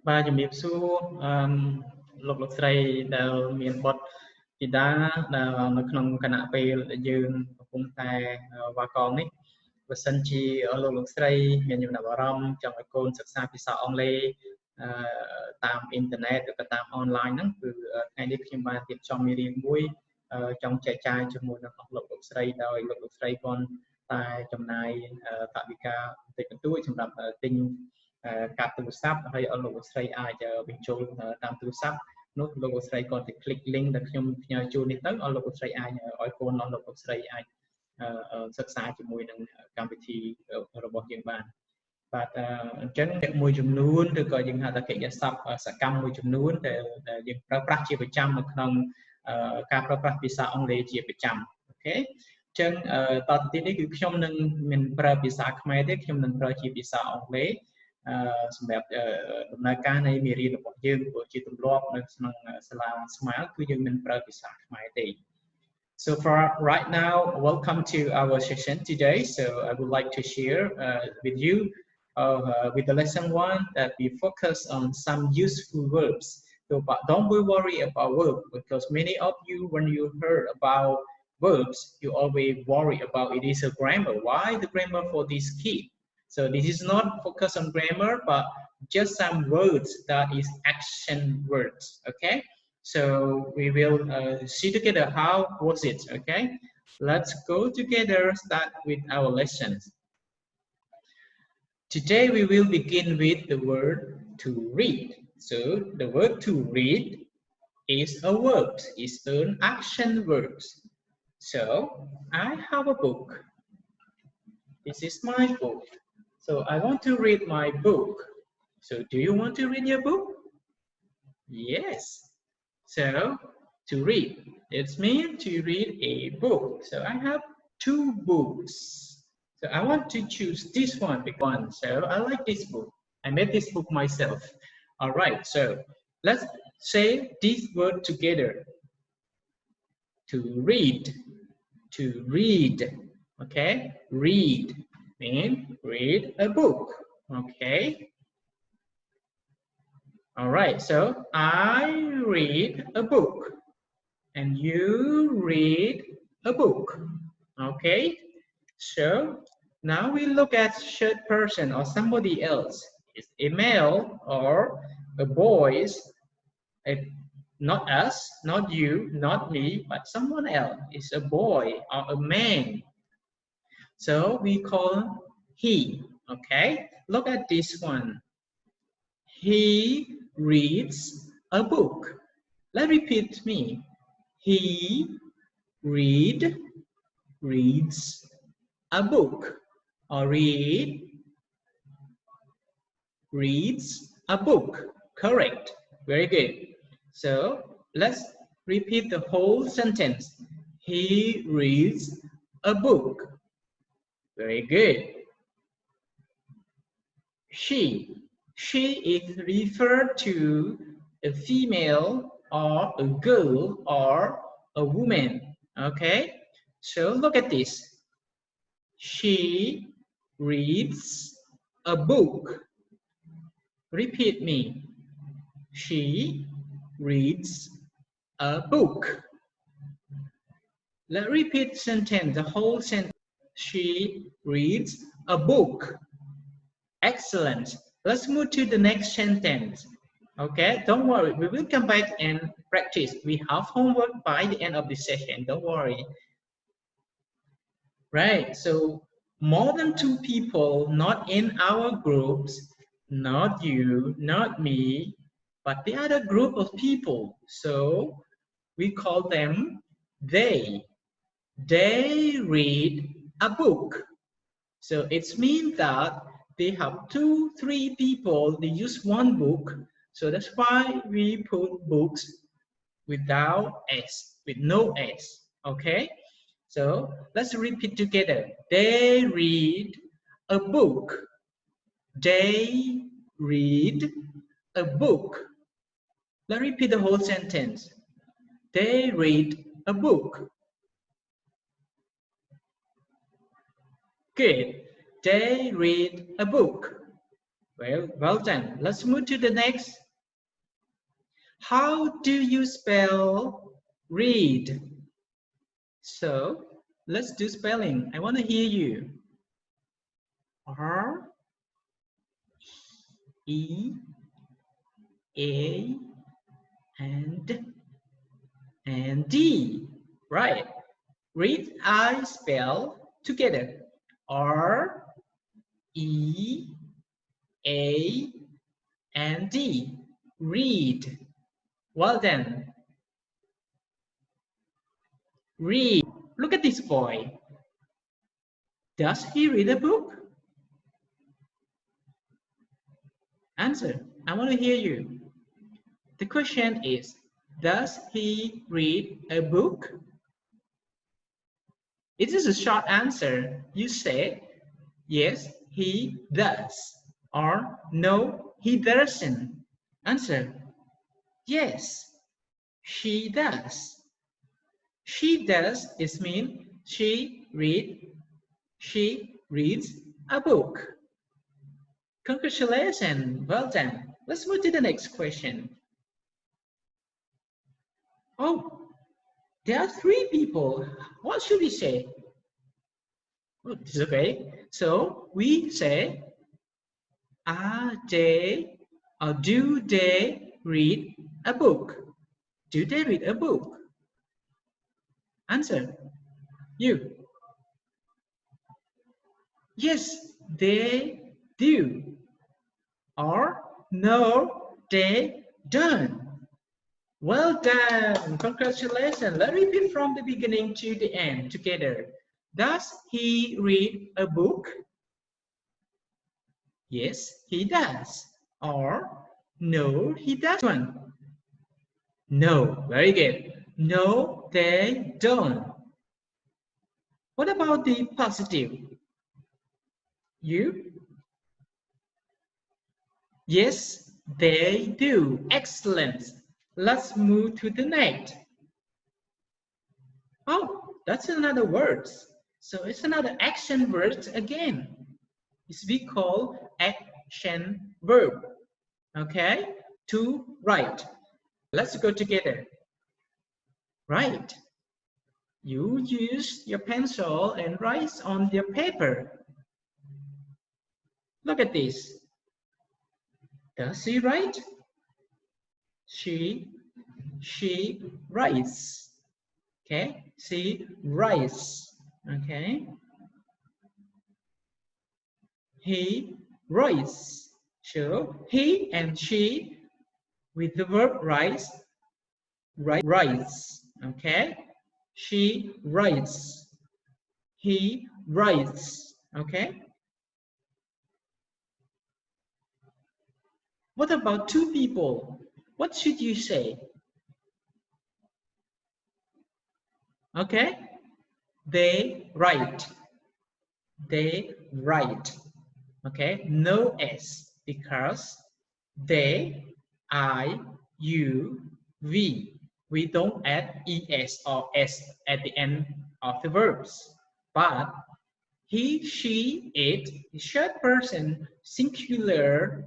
Baជំរាបសួរលោកស្រីដែលមានបទពីដាដែលនៅក្នុងគណៈពេលយើងកំពុងតែវ៉ាកងនេះបើសិនជាលោកស្រីមានចំណាប់អារម្មណ៍ចង់ឲ្យកូនសិក្សាភាសាអង់គ្លេសតាមអ៊ីនធឺណិតឬក៏តាមអនឡាញហ្នឹងគឺថ្ងៃនេះខ្ញុំបានរៀបចំមេរៀនមួយចង់ចែកចាយជាមួយនឹងលោកស្រីដោយលោកស្រីគាត់តែចំណាយថវិកាបន្តិចបន្តួចសម្រាប់ទិញកាត់ទូរស័ព្ទហើយឲ្យលោកស្រីអាចបញ្ចូលតាមទូរស័ព្ទនោះលោកស្រីគាត់ទៅ click link ដែលខ្ញុំផ្ញើជូននេះទៅឲ្យលោកស្រីអាចឲ្យកូនរបស់លោកស្រីអាចសិក្សាជាមួយនឹងកម្មវិធីរបស់យើងបានបាទអញ្ចឹងមួយចំនួនឬក៏យើងហៅថាកិច្ចសព្ទសកម្មមួយចំនួនដែលយើងប្រើប្រាស់ជាប្រចាំនៅក្នុងការប្រើប្រាស់ភាសាអង់គ្លេសជាប្រចាំអូខេអញ្ចឹងតទៅទៀតនេះគឺខ្ញុំនឹងមិនប្រើភាសាខ្មែរទេខ្ញុំនឹងប្រើជាភាសាអង់គ្លេសសម្រាប់ដំណើរការនៃមេរៀនរបស់យើងព្រោះជាទម្លាប់នៅក្នុងសាលាស្មារគឺយើងមិនប្រើភាសាខ្មែរទេ So for right now, welcome to our session today. So I would like to share with you with the lesson one that we focus on some useful verbs. So, but don't be worried about verb because many of you, when you heard about verbs, you always worry about it is a grammar. Why the grammar for this key? So this is not focus on grammar, but just some words that is action words. Okay. So we will see together how was it, okay? Let's go together, start with our lessons. Today we will begin with the word to read. So the word to read is a verb, is an action verb. So I have a book. This is my book. So I want to read my book. So do you want to read your book? Yes. So, to read, it means to read a book. So, I have two books. So, I want to choose this one because so I like this book. I made this book myself. All right, so let's say this word together. To read, to read. Okay, read means read a book. Okay. All right, so I read a book and you read a book. Okay, so now we look at third person or somebody else. It's a male or a boy, not us, not you, not me, but someone else. It's a boy or a man. So we call he. Okay, look at this one. He reads a book. Let's repeat me. He reads a book or reads a book. Correct. Very good. So let's repeat the whole sentence. He reads a book. Very good. She is referred to a female or a girl or a woman. Okay, so look at this. She reads a book. Repeat me. She reads a book. Let's repeat sentence, the whole sentence. She reads a book. Excellent. Let's move to the next sentence. Okay, don't worry. We will come back and practice. We have homework by the end of this session. Don't worry. Right. So more than two people, not in our groups, not you, not me, but the other group of people. So we call them they. They read a book. So it means that they have 2-3 people, they use one book. So that's why we put books without S, with no S. Okay? So let's repeat together. They read a book. They read a book. Let's repeat the whole sentence. They read a book. Good. They read a book. Well done. Let's move to the next. How do you spell read? So let's do spelling. I want to hear you. R E A and D. Right. Read, I spell together. R E A and D. Read. Well done. Read. Look at this boy. Does he read a book? Answer. I want to hear you. The question is, does he read a book? It is a short answer. You say, yes, he does. Or, no, he doesn't. Answer. Yes, she does. She does is mean she reads a book. Congratulations, well done. Let's move to the next question. Oh, there are 3 people. What should we say? Oh, this is okay. So we say, are they or do they read a book? Do they read a book? Answer. You. Yes, they do. Or no, they don't. Well done. Congratulations. Let's repeat from the beginning to the end together. Does he read a book? Yes, he does. Or no, he doesn't. No, very good. No, they don't. What about the positive? You? Yes, they do. Excellent. Let's move to the next. Oh, that's another word. So it's another action word again. It's we call action verb. Okay? To write. Let's go together. Write. You use your pencil and write on your paper. Look at this. Does she write? She writes. Okay, she writes. Okay. He writes. So he and she with the verb writes. Okay. She writes. He writes. Okay. What about 2 people? What should you say? Okay. They write. They write. Okay. No S because they, I, you, we. We don't add es or s at the end of the verbs. But he, she, it, the third person, singular,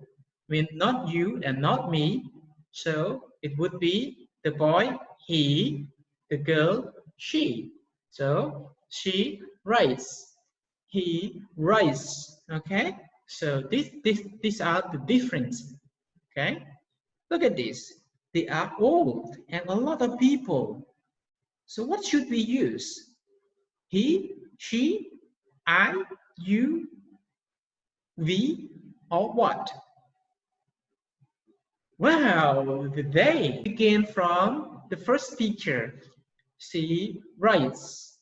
means not you and not me. So it would be the boy, he, the girl, she. So she writes, he writes. Okay. So these are the difference. Okay. Look at this. They are old and a lot of people. So what should we use? He, she, I, you, we, or what? Well, they begin from the first picture. She writes.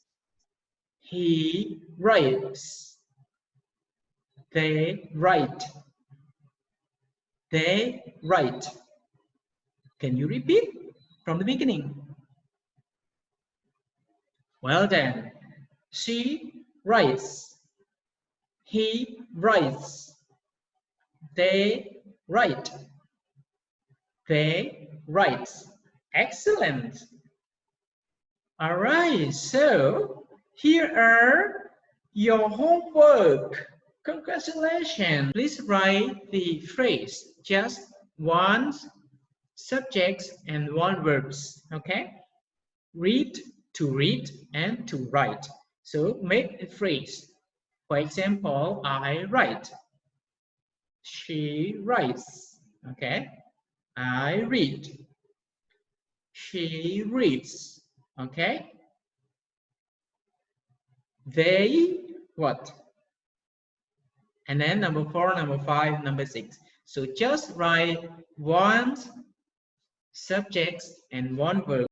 He writes. They write. They write. Can you repeat from the beginning? Well done. She writes. He writes. They write. They write. Excellent. All right, so here are your homework. Congratulations. Please write the phrase just one subject and one verbs. Okay. Read, to read, and to write. So make a phrase. For example, I write. She writes. Okay. I read. She reads. Okay. They what? And then number 4, number 5, number 6. So just write one subject and one verb.